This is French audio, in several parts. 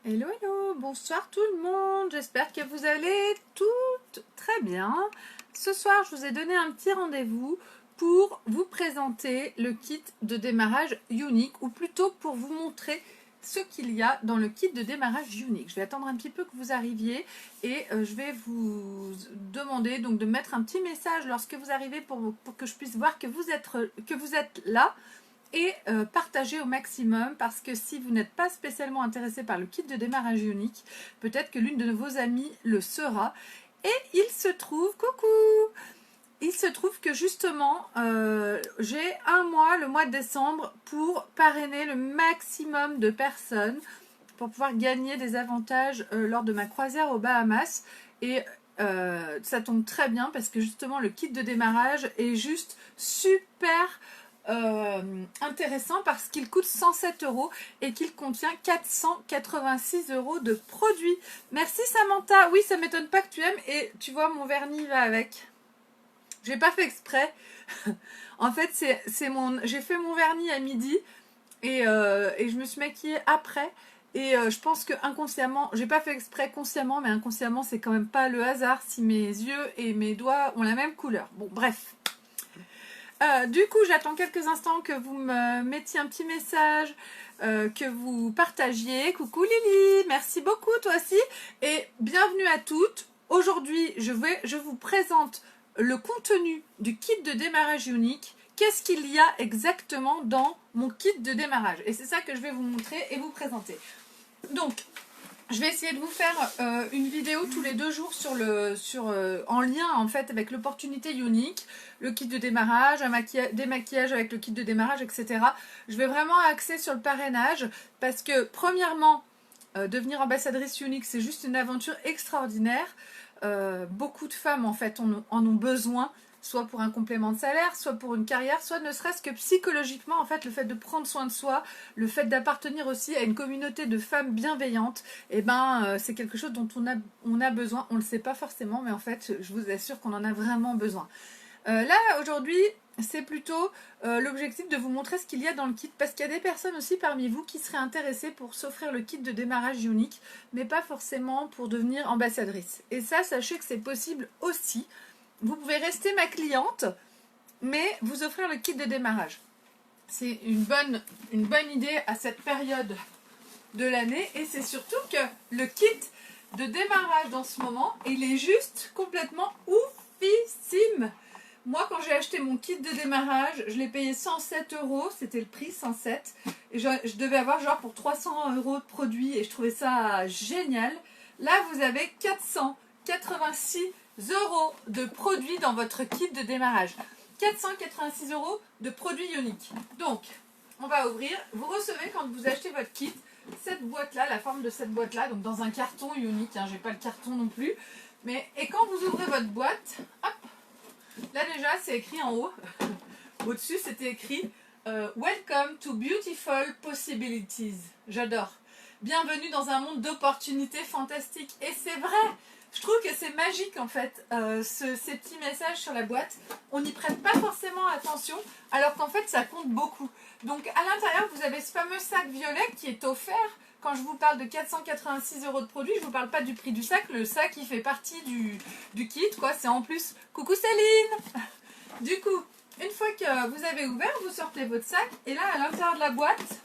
Hello, hello, bonsoir tout le monde, j'espère que vous allez toutes très bien. Ce soir, je vous ai donné un petit rendez-vous pour vous présenter le kit de démarrage unique, ou plutôt pour vous montrer ce qu'il y a dans le kit de démarrage unique. Je vais attendre un petit peu que vous arriviez et je vais vous demander donc de mettre un petit message lorsque vous arrivez pour que je puisse voir que vous êtes là et partagez au maximum, parce que si vous n'êtes pas spécialement intéressé par le kit de démarrage unique, peut-être que l'une de vos amies le sera. Et il se trouve que justement j'ai un mois, le mois de décembre, pour parrainer le maximum de personnes pour pouvoir gagner des avantages lors de ma croisière aux Bahamas. Et ça tombe très bien parce que justement le kit de démarrage est juste super intéressant, parce qu'il coûte 107 € et qu'il contient 486 € de produits. Merci Samantha, oui, ça m'étonne pas que tu aimes, et tu vois mon vernis va avec. J'ai pas fait exprès. En fait, j'ai fait mon vernis à midi et je me suis maquillée après. Et je pense que inconsciemment, j'ai pas fait exprès consciemment, mais inconsciemment, c'est quand même pas le hasard si mes yeux et mes doigts ont la même couleur. Bon, bref. Du coup, j'attends quelques instants que vous me mettiez un petit message, que vous partagiez. Coucou Lily, merci beaucoup toi aussi. Et bienvenue à toutes. Aujourd'hui, je vous présente le contenu du kit de démarrage unique. Qu'est-ce qu'il y a exactement dans mon kit de démarrage? Et c'est ça que je vais vous montrer et vous présenter. Donc, je vais essayer de vous faire une vidéo tous les 2 jours en lien en fait avec l'opportunité unique, le kit de démarrage, des maquillages avec le kit de démarrage, etc. Je vais vraiment axer sur le parrainage parce que premièrement, devenir ambassadrice unique, c'est juste une aventure extraordinaire. Beaucoup de femmes en fait en ont besoin, soit pour un complément de salaire, soit pour une carrière, soit ne serait-ce que psychologiquement, en fait, le fait de prendre soin de soi, le fait d'appartenir aussi à une communauté de femmes bienveillantes, et c'est quelque chose dont on a besoin. On ne le sait pas forcément, mais en fait, je vous assure qu'on en a vraiment besoin. Là, aujourd'hui, c'est plutôt l'objectif de vous montrer ce qu'il y a dans le kit, parce qu'il y a des personnes aussi parmi vous qui seraient intéressées pour s'offrir le kit de démarrage unique, mais pas forcément pour devenir ambassadrice. Et ça, sachez que c'est possible aussi. Vous pouvez rester ma cliente, mais vous offrir le kit de démarrage. C'est une bonne idée à cette période de l'année, et c'est surtout que le kit de démarrage dans ce moment, il est juste complètement oufissime. Moi, quand j'ai acheté mon kit de démarrage, je l'ai payé 107 €, c'était le prix 107, et je devais avoir genre pour 300 € de produits, et je trouvais ça génial. Là, vous avez 486 € de produits dans votre kit de démarrage. 486 € de produits uniques. Donc, on va ouvrir. Vous recevez, quand vous achetez votre kit, cette boîte-là, la forme de cette boîte-là, donc dans un carton unique, hein, j'ai pas le carton non plus. Et quand vous ouvrez votre boîte, hop, là déjà c'est écrit en haut, au-dessus c'était écrit Welcome to Beautiful Possibilities. J'adore. Bienvenue dans un monde d'opportunités fantastiques. Et c'est vrai, je trouve que c'est magique en fait, ces petits messages sur la boîte. On n'y prête pas forcément attention, alors qu'en fait ça compte beaucoup. Donc à l'intérieur, vous avez ce fameux sac violet qui est offert. Quand je vous parle de 486 € de produits, je ne vous parle pas du prix du sac. Le sac, il fait partie du kit, quoi. C'est en plus... Coucou Céline. Du coup, une fois que vous avez ouvert, vous sortez votre sac. Et là, à l'intérieur de la boîte,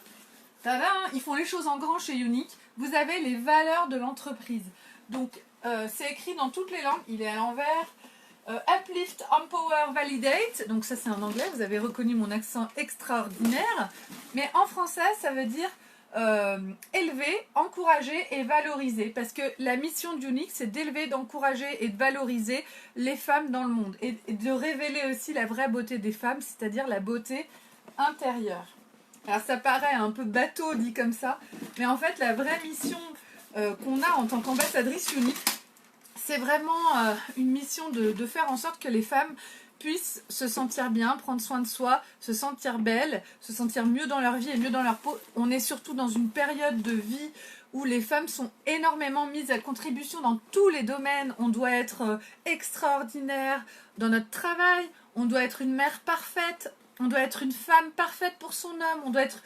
tadam, ils font les choses en grand chez Unique. Vous avez les valeurs de l'entreprise. Donc, c'est écrit dans toutes les langues. Il est à l'envers. Uplift, Empower, Validate. Donc ça, c'est en anglais. Vous avez reconnu mon accent extraordinaire. Mais en français, ça veut dire... élever, encourager et valoriser, parce que la mission d'Unique, c'est d'élever, d'encourager et de valoriser les femmes dans le monde, et de révéler aussi la vraie beauté des femmes, c'est-à-dire la beauté intérieure. Alors ça paraît un peu bateau dit comme ça, mais en fait la vraie mission qu'on a en tant qu'ambassadrice Unique, c'est vraiment une mission de faire en sorte que les femmes puissent se sentir bien, prendre soin de soi, se sentir belles, se sentir mieux dans leur vie et mieux dans leur peau. On est surtout dans une période de vie où les femmes sont énormément mises à contribution dans tous les domaines. On doit être extraordinaire dans notre travail, on doit être une mère parfaite, on doit être une femme parfaite pour son homme, on doit être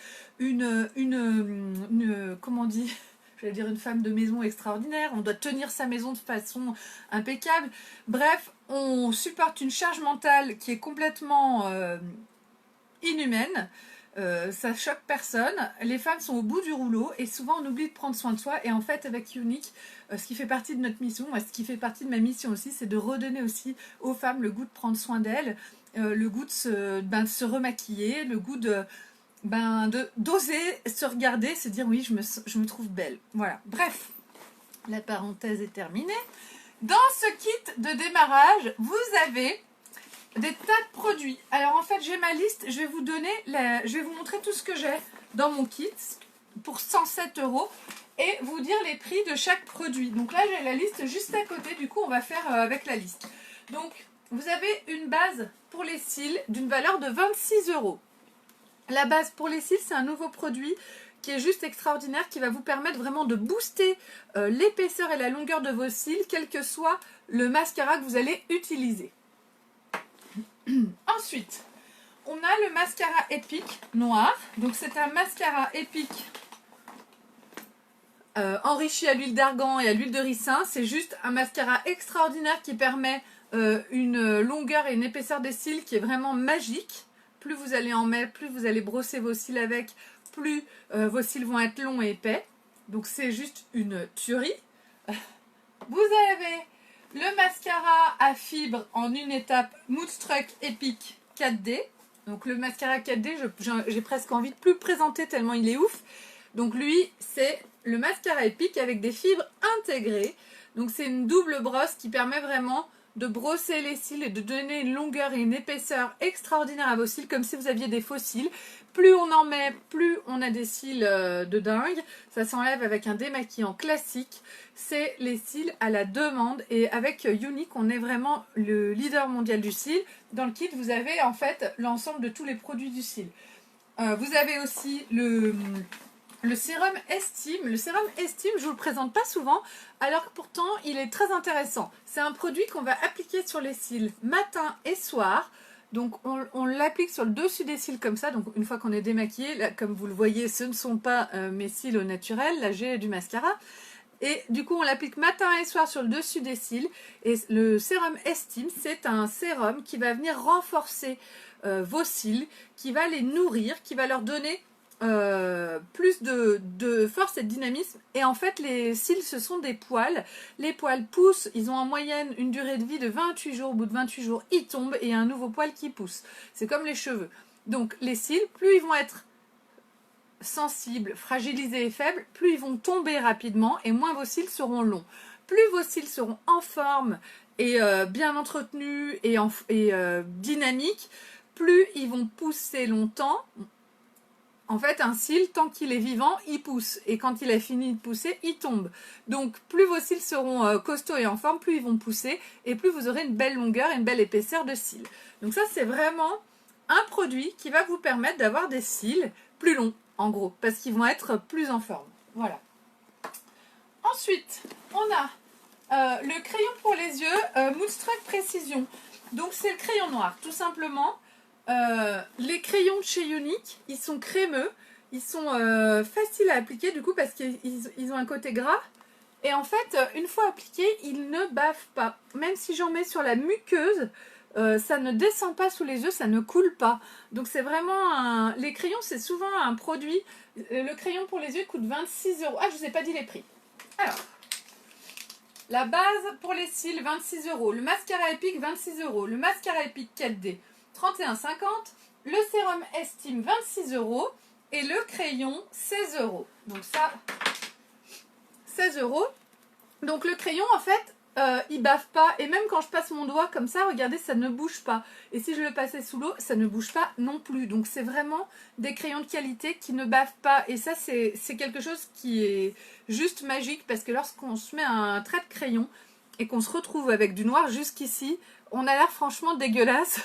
comment on dit, j'allais dire une femme de maison extraordinaire, on doit tenir sa maison de façon impeccable. Bref, on supporte une charge mentale qui est complètement inhumaine. Ça choque personne. Les femmes sont au bout du rouleau et souvent on oublie de prendre soin de soi. Et en fait, avec Younique, ce qui fait partie de notre mission, ce qui fait partie de ma mission aussi, c'est de redonner aussi aux femmes le goût de prendre soin d'elles, le goût de se remaquiller, le goût d'oser se regarder, se dire oui, je me trouve belle. Voilà. Bref, la parenthèse est terminée. Dans ce kit de démarrage, vous avez des tas de produits. Alors en fait, j'ai ma liste. Je vais vous montrer tout ce que j'ai dans mon kit pour 107 € et vous dire les prix de chaque produit. Donc là, j'ai la liste juste à côté. Du coup, on va faire avec la liste. Donc, vous avez une base pour les cils d'une valeur de 26 €. La base pour les cils, c'est un nouveau produit qui est juste extraordinaire, qui va vous permettre vraiment de booster l'épaisseur et la longueur de vos cils, quel que soit le mascara que vous allez utiliser. Ensuite, on a le mascara Epic noir. Donc c'est un mascara Epic enrichi à l'huile d'argan et à l'huile de ricin. C'est juste un mascara extraordinaire qui permet une longueur et une épaisseur des cils qui est vraiment magique. Plus vous allez en mettre, plus vous allez brosser vos cils avec, plus vos cils vont être longs et épais. Donc c'est juste une tuerie. Vous avez le mascara à fibres en une étape Moodstruck Epic 4D. Donc le mascara 4D, j'ai presque envie de plus le présenter tellement il est ouf. Donc lui, c'est le mascara Epic avec des fibres intégrées. Donc c'est une double brosse qui permet vraiment de brosser les cils et de donner une longueur et une épaisseur extraordinaire à vos cils, comme si vous aviez des faux cils. Plus on en met, plus on a des cils de dingue. Ça s'enlève avec un démaquillant classique. C'est les cils à la demande. Et avec Younique, on est vraiment le leader mondial du cil. Dans le kit, vous avez en fait l'ensemble de tous les produits du cil. Vous avez aussi le sérum Estime. Le sérum Estime, je ne vous le présente pas souvent, alors que pourtant, il est très intéressant. C'est un produit qu'on va appliquer sur les cils matin et soir. Donc, on l'applique sur le dessus des cils comme ça. Donc, une fois qu'on est démaquillé, là, comme vous le voyez, ce ne sont pas mes cils au naturel. Là, j'ai du mascara. Et du coup, on l'applique matin et soir sur le dessus des cils. Et le sérum Estime, c'est un sérum qui va venir renforcer vos cils, qui va les nourrir, qui va leur donner plus de force et de dynamisme. Et en fait, les cils, ce sont des poils. Les poils poussent, ils ont en moyenne une durée de vie de 28 jours. Au bout de 28 jours, ils tombent et il y a un nouveau poil qui pousse. C'est comme les cheveux. Donc, les cils, plus ils vont être sensibles, fragilisés et faibles, plus ils vont tomber rapidement et moins vos cils seront longs. Plus vos cils seront en forme et bien entretenus et dynamiques, plus ils vont pousser longtemps. En fait, un cil, tant qu'il est vivant, il pousse. Et quand il a fini de pousser, il tombe. Donc, plus vos cils seront costauds et en forme, plus ils vont pousser. Et plus vous aurez une belle longueur et une belle épaisseur de cils. Donc ça, c'est vraiment un produit qui va vous permettre d'avoir des cils plus longs, en gros. Parce qu'ils vont être plus en forme. Voilà. Ensuite, on a le crayon pour les yeux, Moodstruck Précision. Donc, c'est le crayon noir, tout simplement. Les crayons de chez Younique, ils sont crémeux, ils sont faciles à appliquer du coup parce qu'ils ont un côté gras et en fait une fois appliqués ils ne bavent pas, même si j'en mets sur la muqueuse ça ne descend pas sous les yeux, ça ne coule pas. Donc c'est vraiment les crayons, c'est souvent un produit. Le crayon pour les yeux coûte 26 €. Ah, je vous ai pas dit les prix. Alors, la base pour les cils 26 €, le mascara Epic 26 €, le mascara Epic 4D 31,50 €, le sérum Estime 26 € et le crayon 16 €. Donc ça, 16 €. Donc le crayon, en fait, il bave pas. Et même quand je passe mon doigt comme ça, regardez, ça ne bouge pas. Et si je le passais sous l'eau, ça ne bouge pas non plus. Donc c'est vraiment des crayons de qualité qui ne bavent pas. Et ça, c'est quelque chose qui est juste magique parce que lorsqu'on se met un trait de crayon et qu'on se retrouve avec du noir jusqu'ici, on a l'air franchement dégueulasse.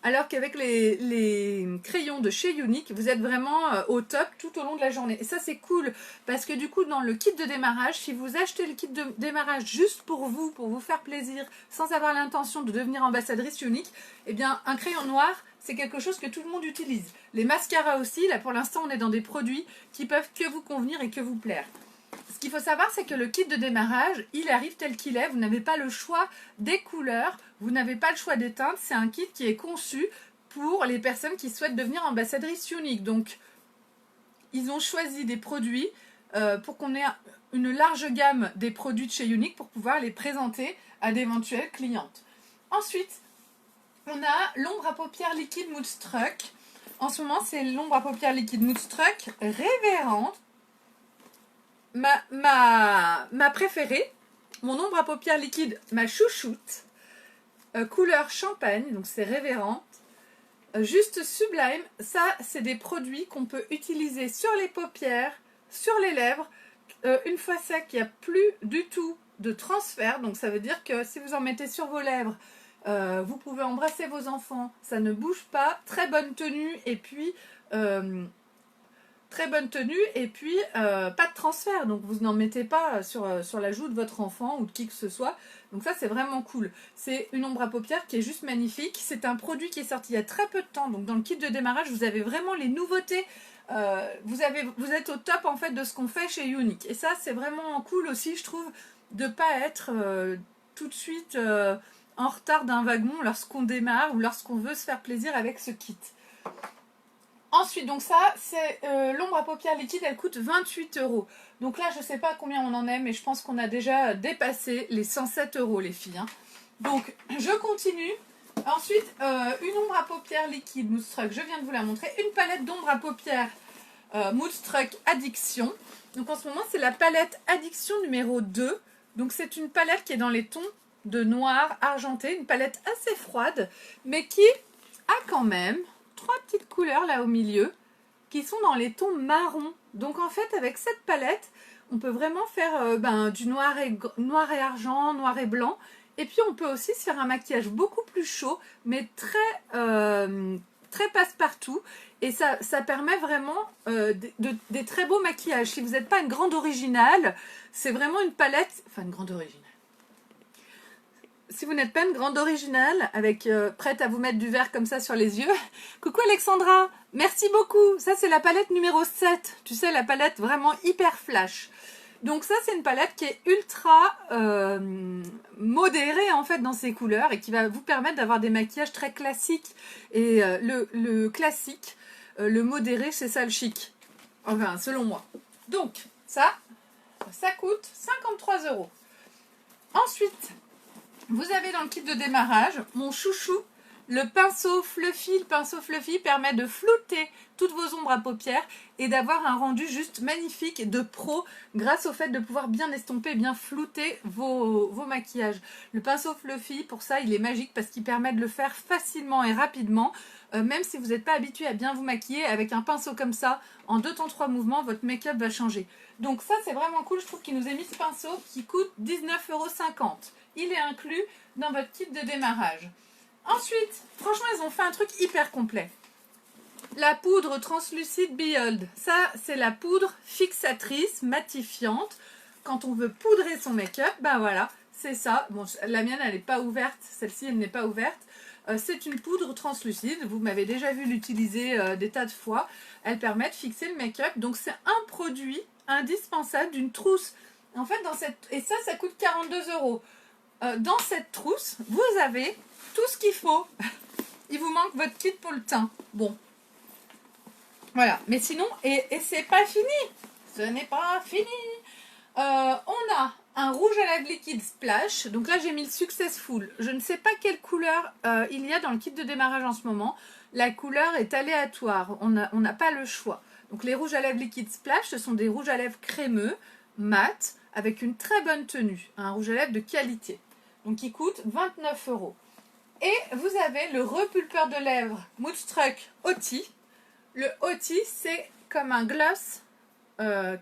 Alors qu'avec les crayons de chez Younique, vous êtes vraiment au top tout au long de la journée. Et ça, c'est cool parce que du coup, dans le kit de démarrage, si vous achetez le kit de démarrage juste pour vous faire plaisir, sans avoir l'intention de devenir ambassadrice Younique, eh bien, un crayon noir, c'est quelque chose que tout le monde utilise. Les mascaras aussi, là pour l'instant, on est dans des produits qui peuvent que vous convenir et que vous plaire. Ce qu'il faut savoir, c'est que le kit de démarrage, il arrive tel qu'il est. Vous n'avez pas le choix des couleurs, vous n'avez pas le choix des teintes. C'est un kit qui est conçu pour les personnes qui souhaitent devenir ambassadrices Younique. Donc, ils ont choisi des produits pour qu'on ait une large gamme des produits de chez Younique pour pouvoir les présenter à d'éventuelles clientes. Ensuite, on a l'ombre à paupières liquide Moodstruck. En ce moment, c'est l'ombre à paupières liquide Moodstruck Révérende. Ma préférée, mon ombre à paupières liquide, ma chouchoute, couleur champagne, donc c'est Révérende. Juste sublime, ça c'est des produits qu'on peut utiliser sur les paupières, sur les lèvres. Une fois sec, il n'y a plus du tout de transfert, donc ça veut dire que si vous en mettez sur vos lèvres, vous pouvez embrasser vos enfants, ça ne bouge pas, très bonne tenue et puis pas de transfert, donc vous n'en mettez pas sur la joue de votre enfant ou de qui que ce soit. Donc ça c'est vraiment cool. C'est une ombre à paupières qui est juste magnifique. C'est un produit qui est sorti il y a très peu de temps, donc dans le kit de démarrage vous avez vraiment les nouveautés. Vous êtes au top en fait de ce qu'on fait chez Younique. Et ça c'est vraiment cool aussi, je trouve, de ne pas être tout de suite en retard d'un wagon lorsqu'on démarre ou lorsqu'on veut se faire plaisir avec ce kit. Ensuite, donc ça, c'est l'ombre à paupières liquide, elle coûte 28 €. Donc là, je ne sais pas combien on en est, mais je pense qu'on a déjà dépassé les 107 € les filles. Hein. Donc, je continue. Ensuite, une ombre à paupières liquide Moodstruck, je viens de vous la montrer. Une palette d'ombre à paupières Moodstruck Addiction. Donc en ce moment, c'est la palette Addiction numéro 2. Donc c'est une palette qui est dans les tons de noir argenté, une palette assez froide, mais qui a quand même 3 petites couleurs là au milieu, qui sont dans les tons marron. Donc en fait, avec cette palette, on peut vraiment faire du noir et argent, noir et blanc. Et puis on peut aussi se faire un maquillage beaucoup plus chaud, mais très passe-partout. Et ça permet vraiment des très beaux maquillages. Si vous n'êtes pas une grande originale, c'est vraiment une palette... Enfin, une grande originale. Si vous n'êtes pas une grande originale, avec prête à vous mettre du vert comme ça sur les yeux. Coucou Alexandra, merci beaucoup. Ça, c'est la palette numéro 7. Tu sais, la palette vraiment hyper flash. Donc ça, c'est une palette qui est ultra modérée en fait dans ses couleurs et qui va vous permettre d'avoir des maquillages très classiques. Et le classique, le modéré, c'est ça le chic. Enfin, selon moi. Donc, ça coûte 53 €. Ensuite, vous avez dans le kit de démarrage mon chouchou, le pinceau Fluffy. Le pinceau Fluffy permet de flouter toutes vos ombres à paupières et d'avoir un rendu juste magnifique de pro grâce au fait de pouvoir bien estomper, bien flouter vos maquillages. Le pinceau Fluffy, pour ça, il est magique parce qu'il permet de le faire facilement et rapidement. Même si vous n'êtes pas habitué à bien vous maquiller, avec un pinceau comme ça, en 2 temps 3 mouvements, votre make-up va changer. Donc ça, c'est vraiment cool. Je trouve qu'il nous a mis ce pinceau qui coûte 19,50 €. Il est inclus dans votre kit de démarrage. Ensuite, franchement, ils ont fait un truc hyper complet. La poudre translucide Behold. Ça, c'est la poudre fixatrice, matifiante. Quand on veut poudrer son make-up, ben voilà, c'est ça. Bon, la mienne, elle n'est pas ouverte. Celle-ci, elle n'est pas ouverte. C'est une poudre translucide. Vous m'avez déjà vu l'utiliser des tas de fois. Elle permet de fixer le make-up. Donc, c'est un produit indispensable d'une trousse. En fait, et ça coûte 42 €. Dans cette trousse, vous avez tout ce qu'il faut. Il vous manque votre kit pour le teint. Bon. Voilà. Mais sinon, et c'est pas fini. Ce n'est pas fini. On a un rouge à lèvres liquide Splash. Donc là, j'ai mis le Successful. Je ne sais pas quelle couleur il y a dans le kit de démarrage en ce moment. La couleur est aléatoire. On n'a pas le choix. Donc les rouges à lèvres liquide Splash, ce sont des rouges à lèvres crémeux, mat, avec une très bonne tenue. Un rouge à lèvres de qualité. Donc il coûte 29 €. Et vous avez le repulpeur de lèvres Moodstruck Hauty. Le Hauty, c'est comme un gloss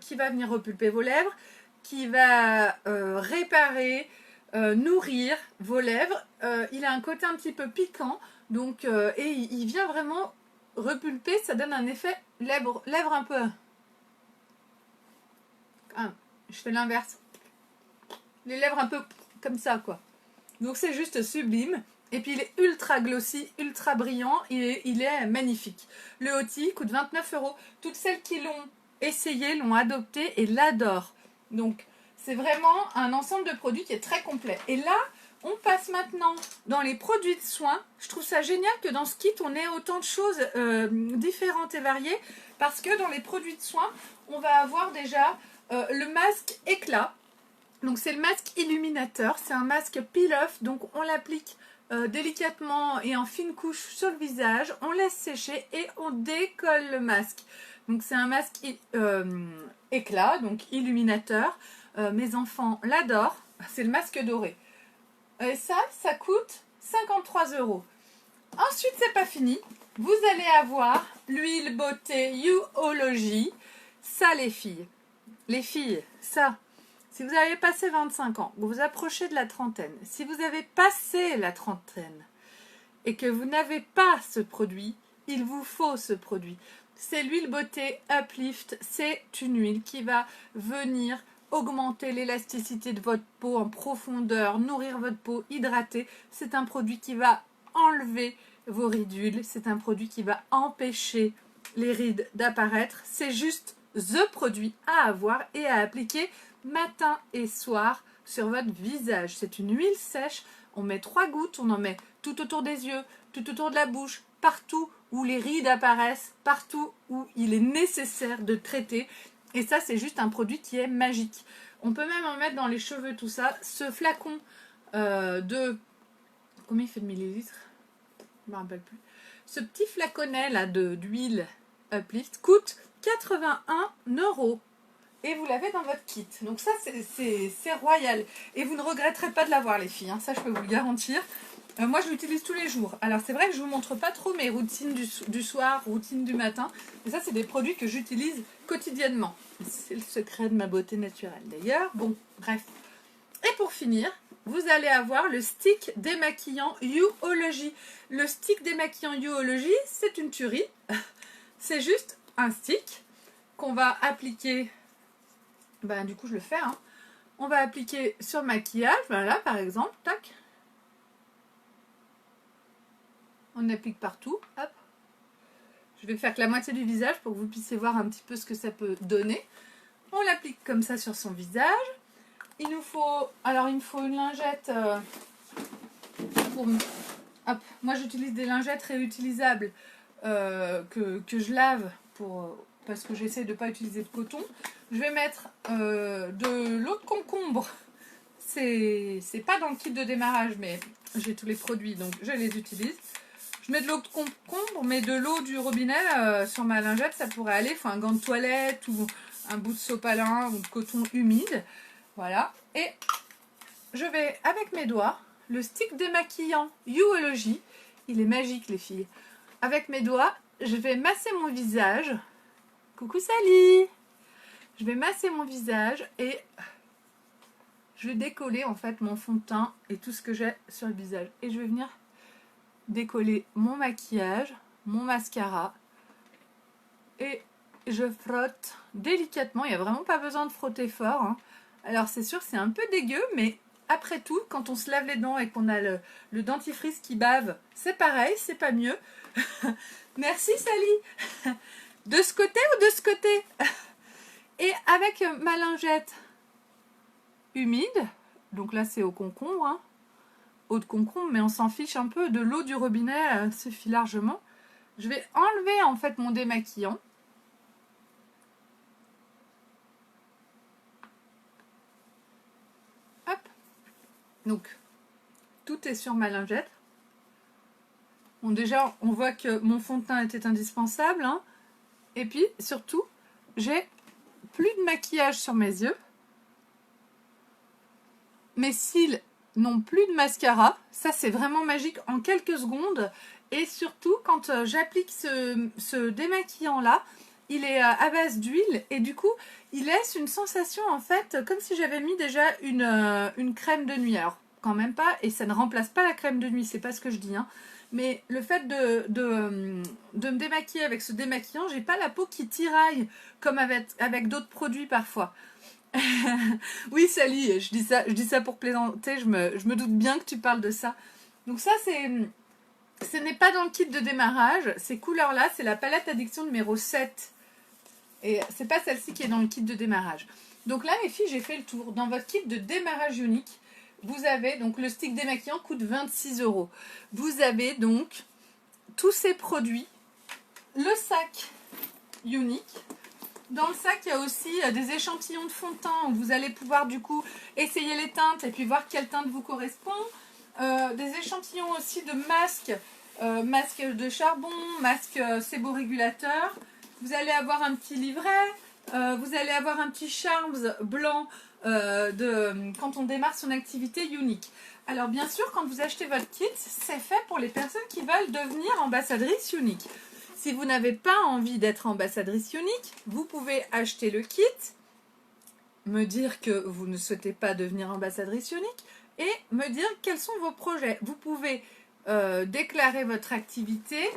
qui va venir repulper vos lèvres, qui va réparer, nourrir vos lèvres. Il a un côté un petit peu piquant, donc, et il vient vraiment repulper, ça donne un effet lèvres un peu... Ah, je fais l'inverse. Les lèvres un peu comme ça, quoi. Donc c'est juste sublime. Et puis il est ultra glossy, ultra brillant, il est magnifique. Le Hauty coûte 29 €. Toutes celles qui l'ont essayé, l'ont adopté et l'adorent. Donc, c'est vraiment un ensemble de produits qui est très complet. Et là, on passe maintenant dans les produits de soins. Je trouve ça génial que dans ce kit, on ait autant de choses différentes et variées. Parce que dans les produits de soins, on va avoir déjà le masque éclat. Donc c'est le masque illuminateur. C'est un masque peel-off. Donc on l'applique délicatement et en fine couche sur le visage. On laisse sécher et on décolle le masque. Donc c'est un masque éclat, donc illuminateur. Mes enfants l'adorent. C'est le masque doré. Et ça coûte 53 €. Ensuite, c'est pas fini. Vous allez avoir l'huile beauté Youology. Ça, les filles, ça, si vous avez passé 25 ans, vous vous approchez de la trentaine, si vous avez passé la trentaine et que vous n'avez pas ce produit, il vous faut ce produit. C'est l'huile beauté Uplift. C'est une huile qui va venir augmenter l'élasticité de votre peau en profondeur, nourrir votre peau, hydrater. C'est un produit qui va enlever vos ridules. C'est un produit qui va empêcher les rides d'apparaître. C'est juste the produit à avoir et à appliquer matin et soir sur votre visage. C'est une huile sèche. On met 3 gouttes, on en met tout autour des yeux, tout autour de la bouche, partout où les rides apparaissent, partout où il est nécessaire de traiter. Et ça, c'est juste un produit qui est magique. On peut même en mettre dans les cheveux, tout ça. Ce flacon de... Combien il fait de millilitres? Je ne me rappelle plus. Ce petit flaconnet là d'huile Uplift coûte 81 €. Et vous l'avez dans votre kit. Donc ça, c'est royal. Et vous ne regretterez pas de l'avoir, les filles. Hein. Ça, je peux vous le garantir. Moi, je l'utilise tous les jours. Alors, c'est vrai que je ne vous montre pas trop mes routines du soir, routines du matin. Mais ça, c'est des produits que j'utilise quotidiennement. C'est le secret de ma beauté naturelle, d'ailleurs. Bon, bref. Et pour finir, vous allez avoir le stick démaquillant Youology. Le stick démaquillant Youology, c'est une tuerie. C'est juste un stick qu'on va appliquer... Ben, du coup, je le fais. Hein. On va appliquer sur le maquillage. Voilà, par exemple. Tac. On applique partout. Hop. Je vais faire que la moitié du visage pour que vous puissiez voir un petit peu ce que ça peut donner. On l'applique comme ça sur son visage. Il nous faut... Alors, il me faut une lingette pour... Hop. Moi, j'utilise des lingettes réutilisables que je lave parce que j'essaie de ne pas utiliser de coton. Je vais mettre de l'eau de concombre. C'est pas dans le kit de démarrage, mais j'ai tous les produits, donc je les utilise. Je mets de l'eau de concombre, mais de l'eau du robinet sur ma lingette, ça pourrait aller. Il faut un gant de toilette ou un bout de sopalin ou de coton humide. Voilà. Et je vais, avec mes doigts, le stick démaquillant Youology. Il est magique, les filles. Avec mes doigts, je vais masser mon visage. Coucou Sally! Je vais masser mon visage et je vais décoller en fait mon fond de teint et tout ce que j'ai sur le visage. Et je vais venir décoller mon maquillage, mon mascara et je frotte délicatement. Il n'y a vraiment pas besoin de frotter fort. Hein. Alors c'est sûr que c'est un peu dégueu, mais après tout, quand on se lave les dents et qu'on a le dentifrice qui bave, c'est pareil, c'est pas mieux. Merci Sally. De ce côté ou de ce côté? Et avec ma lingette humide, donc là c'est au concombre, hein, eau de concombre, mais on s'en fiche un peu, de l'eau du robinet suffit largement. Je vais enlever en fait mon démaquillant. Hop. Donc, tout est sur ma lingette. Bon, déjà, on voit que mon fond de teint était indispensable. Hein. Et puis, surtout, j'ai plus de maquillage sur mes yeux. Mes cils n'ont plus de mascara. Ça, c'est vraiment magique en quelques secondes. Et surtout, quand j'applique ce démaquillant-là, il est à base d'huile. Et du coup, il laisse une sensation, en fait, comme si j'avais mis déjà une crème de nuit. Alors, quand même pas. Et ça ne remplace pas la crème de nuit. C'est pas ce que je dis, hein. Mais le fait de me démaquiller avec ce démaquillant, j'ai pas la peau qui tiraille comme avec d'autres produits parfois. Oui, Sally, je dis ça pour plaisanter, je me doute bien que tu parles de ça. Donc ça, ce n'est pas dans le kit de démarrage. Ces couleurs-là, c'est la palette addiction numéro 7. Et c'est pas celle-ci qui est dans le kit de démarrage. Donc là, les filles, j'ai fait le tour. Dans votre kit de démarrage unique, vous avez donc le stick démaquillant coûte 26 €. Vous avez donc tous ces produits, le sac unique. Dans le sac, il y a aussi des échantillons de fond de teint où vous allez pouvoir du coup essayer les teintes et puis voir quelle teinte vous correspond. Des échantillons aussi de masques, masque de charbon, masque séborégulateur. Vous allez avoir un petit livret, vous allez avoir un petit charms blanc quand on démarre son activité unique. Alors bien sûr, quand vous achetez votre kit, c'est fait pour les personnes qui veulent devenir ambassadrice unique. Si vous n'avez pas envie d'être ambassadrice unique, vous pouvez acheter le kit, me dire que vous ne souhaitez pas devenir ambassadrice unique et me dire quels sont vos projets. Vous pouvez déclarer votre activité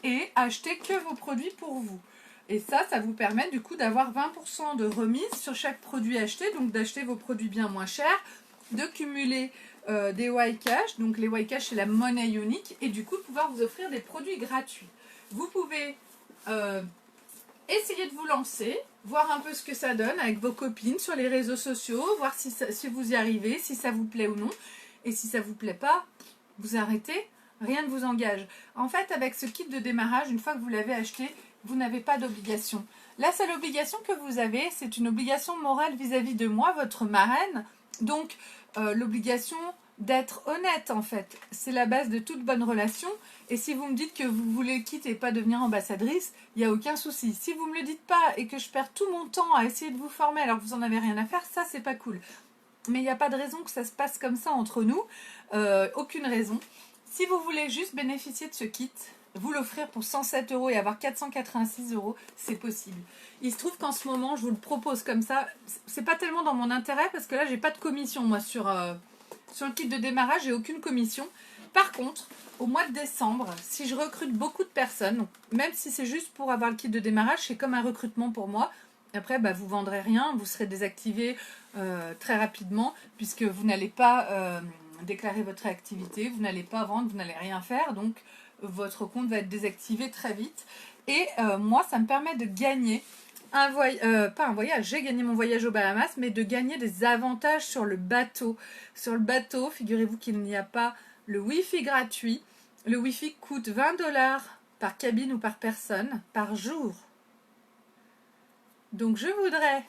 et acheter que vos produits pour vous. Et ça vous permet du coup d'avoir 20% de remise sur chaque produit acheté, donc d'acheter vos produits bien moins chers, de cumuler des Y-Cash, donc les Y-Cash c'est la monnaie unique, et du coup de pouvoir vous offrir des produits gratuits. Vous pouvez essayer de vous lancer, voir un peu ce que ça donne avec vos copines sur les réseaux sociaux, voir si vous y arrivez, si ça vous plaît ou non. Et si ça ne vous plaît pas, vous arrêtez, rien ne vous engage. En fait, avec ce kit de démarrage, une fois que vous l'avez acheté, vous n'avez pas d'obligation. La seule obligation que vous avez, c'est une obligation morale vis-à-vis de moi, votre marraine. Donc, l'obligation d'être honnête, en fait. C'est la base de toute bonne relation. Et si vous me dites que vous voulez quitter et pas devenir ambassadrice, il n'y a aucun souci. Si vous ne me le dites pas et que je perds tout mon temps à essayer de vous former alors que vous n'en avez rien à faire, ça, c'est pas cool. Mais il n'y a pas de raison que ça se passe comme ça entre nous. Aucune raison. Si vous voulez juste bénéficier de ce kit, vous l'offrir pour 107 € et avoir 486 €, c'est possible. Il se trouve qu'en ce moment, je vous le propose comme ça. C'est pas tellement dans mon intérêt parce que là, j'ai pas de commission, moi, sur le kit de démarrage, j'ai aucune commission. Par contre, au mois de décembre, si je recrute beaucoup de personnes, donc même si c'est juste pour avoir le kit de démarrage, c'est comme un recrutement pour moi. Après, vous ne vendrez rien, vous serez désactivé très rapidement puisque vous n'allez pas déclarer votre activité, vous n'allez pas vendre, vous n'allez rien faire, donc votre compte va être désactivé très vite. Et moi, ça me permet de gagner pas un voyage, j'ai gagné mon voyage aux Bahamas, mais de gagner des avantages sur le bateau. Sur le bateau, figurez-vous qu'il n'y a pas le Wi-Fi gratuit. Le Wi-Fi coûte 20 $ par cabine ou par personne, par jour. Donc je voudrais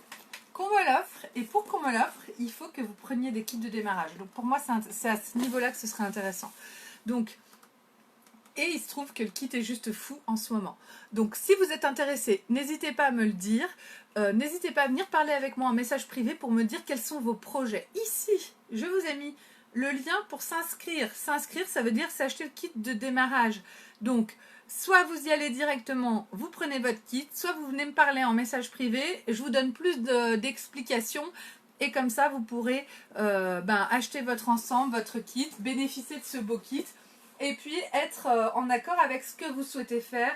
qu'on me l'offre, et pour qu'on me l'offre, il faut que vous preniez des kits de démarrage. Donc pour moi, c'est à ce niveau-là que ce serait intéressant. Donc, et il se trouve que le kit est juste fou en ce moment. Donc si vous êtes intéressé, n'hésitez pas à me le dire. N'hésitez pas à venir parler avec moi en message privé pour me dire quels sont vos projets. Ici, je vous ai mis le lien pour s'inscrire. S'inscrire, ça veut dire s'acheter le kit de démarrage. Donc, soit vous y allez directement, vous prenez votre kit, soit vous venez me parler en message privé, je vous donne plus d'explications et comme ça, vous pourrez acheter votre ensemble, votre kit, bénéficier de ce beau kit et puis être en accord avec ce que vous souhaitez faire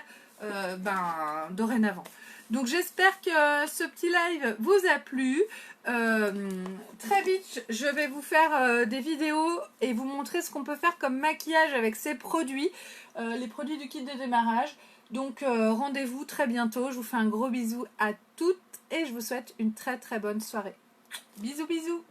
dorénavant. Donc j'espère que ce petit live vous a plu. Très vite, je vais vous faire des vidéos et vous montrer ce qu'on peut faire comme maquillage avec ces produits, les produits du kit de démarrage. Donc rendez-vous très bientôt. Je vous fais un gros bisou à toutes et je vous souhaite une très très bonne soirée. Bisous bisous.